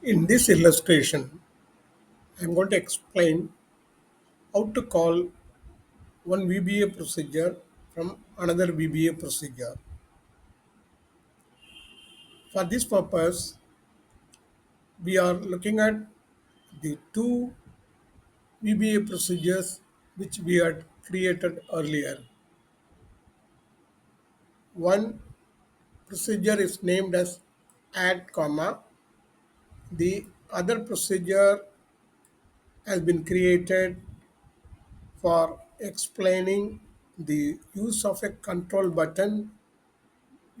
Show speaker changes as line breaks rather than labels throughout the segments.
In this illustration, I am going to explain how to call one VBA procedure from another VBA procedure. For this purpose, we are looking at the two VBA procedures which we had created earlier. One procedure is named as addcoma. The other procedure has been created for explaining the use of a control button,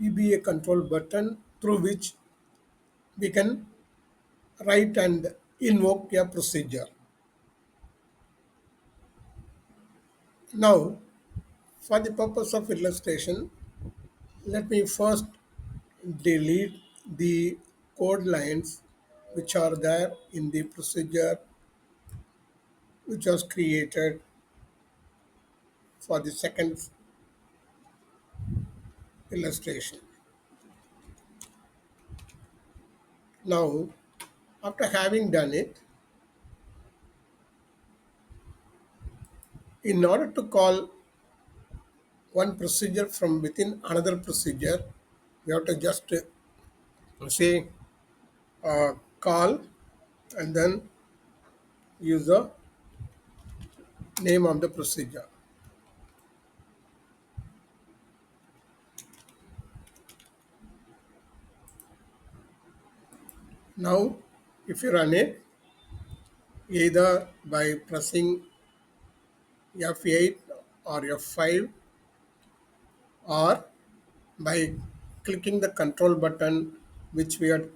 VBA control button, through which we can write and invoke a procedure. Now, for the purpose of illustration, let me first delete the code lines which are there in the procedure which was created for the second illustration. Now, after having done it, in order to call one procedure from within another procedure, we have to just say call and then use the name of the procedure. Now, if you run it, either by pressing F8 or F5 or by clicking the control button which we had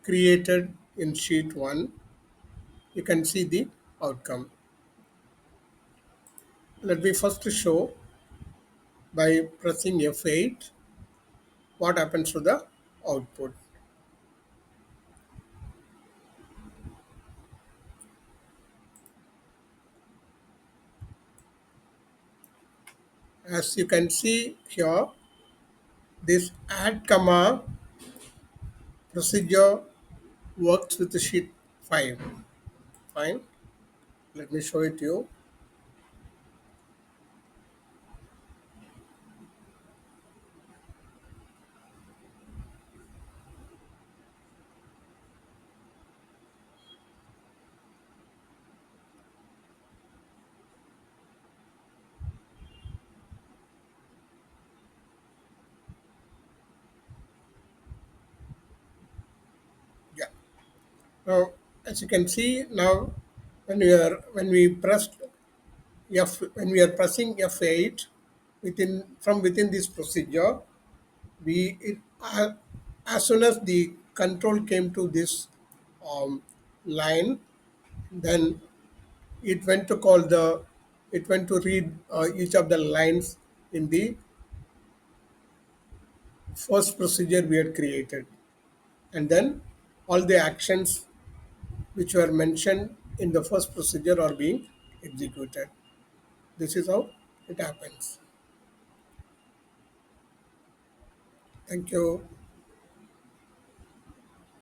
created in sheet 1, you can see the outcome. Let me first show by pressing F8 what happens to the output. As you can see here, this add comma procedure works with the sheet 5. Fine. Let me show it to you. Yeah. Now, as you can see now, when we pressed when we are pressing F8 within this procedure, we it, as soon as the control came to this um, line, then it went to call the it went to read each of the lines in the first procedure we had created, and then all the actions which were mentioned in the first procedure are being executed. This is how it happens. Thank you.